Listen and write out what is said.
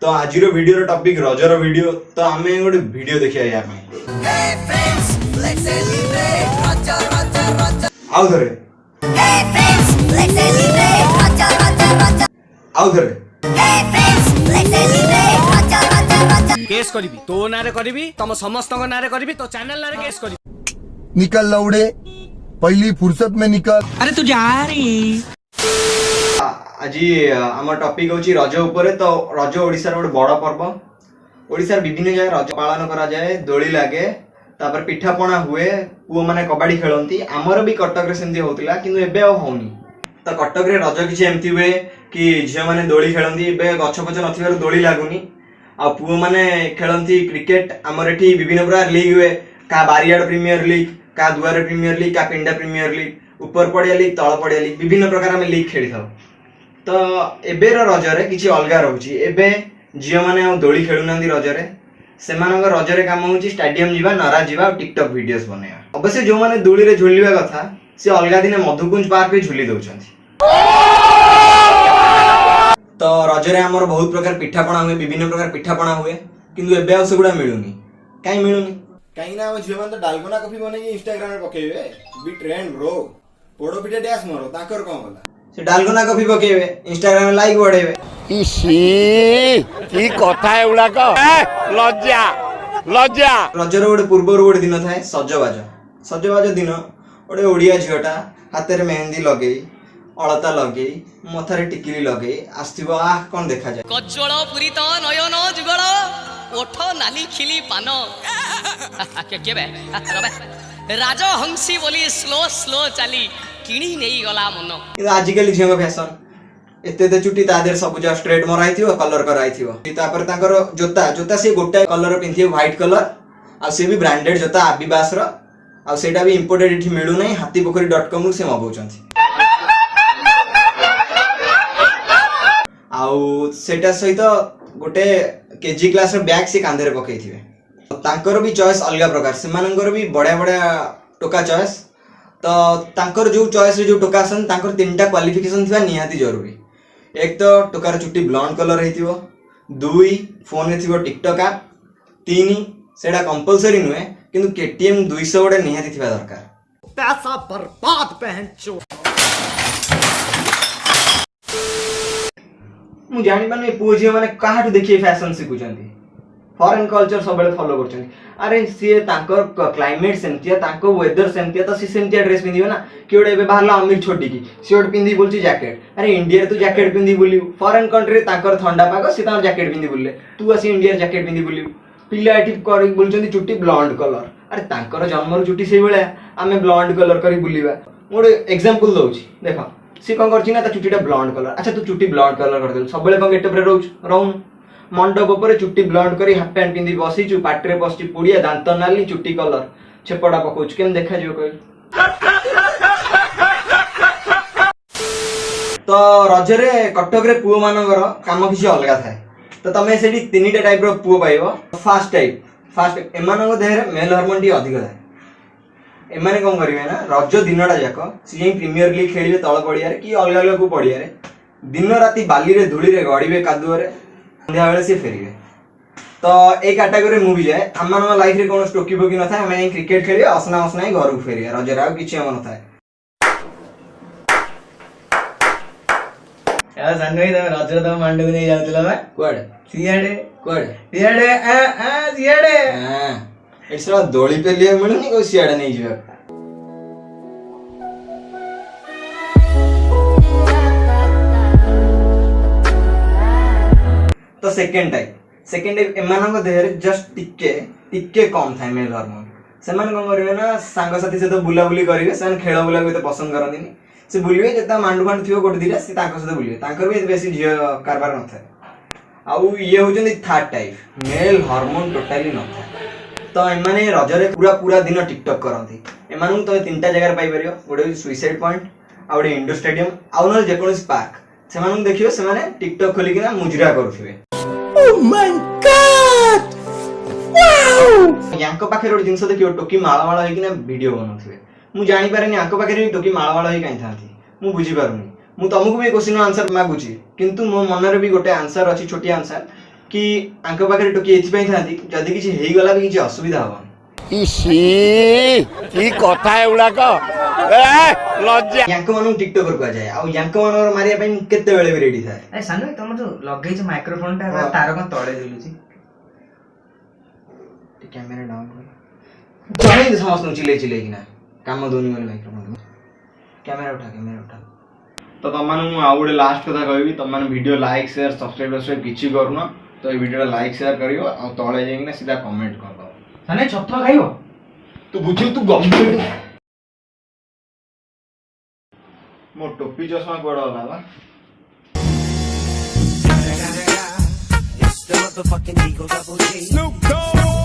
तो आज video topic Roger video तो आम गोटे वीडियो देखिए आउ थरे आउ थरे केस करिबी तो नारे करिबी तम समस्त नारे करिबी तो चैनल नारे केस करिबी। निकल लौड़े पहली फुर्सत में निकल। अरे तू जा रही आज आम टॉपिक होची रज उपरे। तो रज ओडिशार गोटे बड़ पर्व। ओडिशार विभिन्न जगह रज पालन करा जाए, दोली लागे, तापर पिठापणा हुए, पुओ माने कबाड़ी खेलती। आमर भी कटक रे सेमती होतिला किंतु एबे आ होनी। तो कटक रे रज किछि एमती हुए कि झियो माने दोली खेलती। एबे गछ पछ नथिबार दोली लागुनी। आ पुओ माने खेलती क्रिकेट। आमर एठी विभिन्न प्रकार लीग हुए, का बारियाड प्रीमियर लीग, का दुआर प्रीमियर लीग, का पिंडा प्रीमियर लीग, ऊपर पड़िया लीग, तळ पड़िया लीग, विभिन्न प्रकार आमे लीग खेली थाउ। तो एबेर रजरे किछि अलगा रहउची। एबे झियो माने दोली खेलु नांदी रजरे। सेमानक रजरे काम होची स्टेडियम जीवा, नरा जीवा, टिकटॉक वीडियोस बनेया। अवश्य जो माने दोली रे झुलिबा कथा से अलगा दिने मधुकुंज पार्क पे झुली दउछंती। तो रजरे हमर बहुत प्रकार पिठापणा हुए, विभिन्न प्रकार पिठापणा हुए, किंतु एबे आ सेगुडा मिलुनी। काई मिलुनी? काई ना झियो माने तो डालगोना कॉफी बनेई इंस्टाग्राम रे पकेइबे, बी ट्रेंड ब्रो। पोडो पिठा डैश मारो ताकर कोन होला। से डालगोना कॉफी पकेइबे, इंस्टाग्राम में लाइक बढ़ेबे। इसी की कथा एउला को लज्जा लज्जा। रजर गोटे पूर्वर गोटे दिन थाए सजबाज। सजबाज दिन गोटे ओडिया झीटा हाथ में मेहंदी लगे, अलता लगे, मथारे टिकिली लगे आसथिबो। आह कौन देखा जाए कज्जल पुरीत नयन जुगल ओठ नाली खिली पान राजहंसी बोली स्लो स्लो चली किणी नहीं गला मन। आजिकल झील फैशन एते चुटी तादेर सब स्ट्रेट मराई थिबो, कलर कराई थिबो। तापर तांकर जोता जोता से गोटे कलर पिंथि व्हाइट कलर आ से भी ब्रांडेड जोता आबिबास रो आ सेटा भी इंपोर्टेड इठी मिलु नै। hattipokori.com से मगौचंती। आउ सेटा सहित गोटे केजी क्लास रो बैग से कांधे रे पकई थिबे। तांकर भी चॉइस अलग प्रकार, सेमानकर भी बढ़िया बढ़िया टोका चॉइस। तो तांकर जो चॉइस रे जो टोका सन तांकर तीनटा क्वालिफिकेशन थिबा निहाती जरूरी। एक तो टोकार चुट्टी ब्लॉन्ड कलर हेतिबो, दुई फोन रे थिबो टिकटॉक ऐप, तीन सेडा कंपलसरी नुहे किंतु केटीएम 200 गोटे निहाती थिबा दरकार। पैसा बर्बाद बहन चो। मु जानि पानी पुओ झियो माने काहाटु देखि फैशन सिखुचंती, फॉरेन कल्चर सब बेले फॉलो करचंती। अरे सी तांकर क्लाइमेट सेमतिया, तांको वेदर सेमतिया, तो सी सेमतिया ड्रेस पिंदिबो ना। कि ओडे बे बाहरला अमीर छोटी की सी ओड पिंदी बोलची जैकेट। अरे इंडिया रे तू जैकेट पिंदी बोली, फॉरेन कंट्री तांकर ठंडा पागो सी तांकर जैकेट पिंदी बोलले, तू आसी इंडिया जैकेट पिंदी बोली। पिल्ला एठी करी बोलचंती चुट्टी ब्लॉन्ड कलर। अरे तांकर जन्मर चुट्टी सेई बेले आमे ब्लॉन्ड कलर करी बुलिबा। मोडे एग्जांपल दउची देखो, सी कोन करची ना ता चुट्टीटा ब्लॉन्ड कलर। अच्छा तू चुट्टी ब्लॉन्ड कलर कर दे सब बेले कोन गेटअप रे रहू मंडप ऊपर चुट्टी ब्लॉन्ड करी हाफ पैंट पिंदी बसीचु, पाटरे बसची पुड़िया, दांत नाली, चुट्टी कलर, छेपड़ा पकोच केम देखा जियो कहल। तो रजरे कटक रे पुओ मानकर काम किछि अलगा थाए। तो तमे सेठी तीनटा टाइप रो पुओ पाइबो। फास्ट टाइप एमानक देह रे मेल हार्मोन टी अधिक थाए। एमाने कोन करिवे ना रज दिनटा जाक सी प्रीमियर लीग खेलिबे तळ पड़िया रे कि अलग अलग को पड़िया रे, दिन राती बाली रे धूली रे गड़ीबे कादुओ रे, संध्या बेले से फेरिबे। तो ए कैटेगरी मु भी जाए। हम मन लाइफ रे कोनो स्टोकी बोकी न थाए, हम क्रिकेट खेलिए असना असना ही घर फेरिए रजरे आ किछि हम न थाए। या संगई त रजरे त मांडू नै जाउतला बा कोड सियाडे कोड सियाडे आ सियाडे हां एसरा दोली पे लिए मिलुनी को सियाडे नै जिबा। तो सेकेंड टाइप एमानक देहरे जस्ट टिके कम थाए मेल हार्मोन। सेमान कोन करिवे ना सांग साथी से तो बुला बुली करिवे, सेमान खेल बुला को तो पसंद करंदिनी। से बुलिवे जेता मांडू मांडू थियो गोटे दिला से तांको से बुलिवे, तांकर भी बेसी झियो कारबार न थाए। आउ ये होजंदी third type, male hormone totally न थाए। तो एमाने रजरे पूरा दिन टिकटॉक करंती। एमानू तो तीनटा जगह पाई परियो, गोटे सुइसाइड पॉइंट, आ गोटे इंडोर स्टेडियम, आउ न जेकोनोस पार्क। सेमानू देखियो सेमाने टिकटॉक खोली किना मुजरा करूथिबे। Oh my God! Wow! यांको पाखे रोड जिंस देखियो टोकी माळमाळ होई किना वीडियो बनौथिबे। मु जानि पारेनी यांको पाखे भी टोकी माळमाळ होई काई थांती। मु बुझी पारुनी। मु तुमको भी क्वेश्चन आंसर मागुची, किंतु मो मन रे भी गोटे आंसर अछि, छोटी आंसर कि आंक पाखे टोकी एथि थांती जदि किछि हेई गला भी किछि असुविधा हबन इसी की कथा एगुड़ाक लज्जा यांक मानु टिकटॉकर को जाय आ यांक मानर मारिया पई केते बेले भी रेडी थाए ए सानू तुम जो लगेछ माइक्रोफोन टा तार कोन तळे दिलुची कैमेरा डाउन कर जणे समस्त चिल्ले चिल्ले किना काम दोनी वाले माइक्रोफोन कैमेरा उठा तो तमन आ गुडे लास्ट कथा कहबी तमन वीडियो लाइक शेयर सब्सक्राइब किछि करना तो ये वीडियो लाइक शेयर करियो आ तळे जाई ना सीधा कमेंट कर दो साने छत्वा खाइबो तू बुझु तू गंभीर मो टोपी चश्मा कोड होला बा It's the motherfucking Eagle Double G. Snoop Dogg.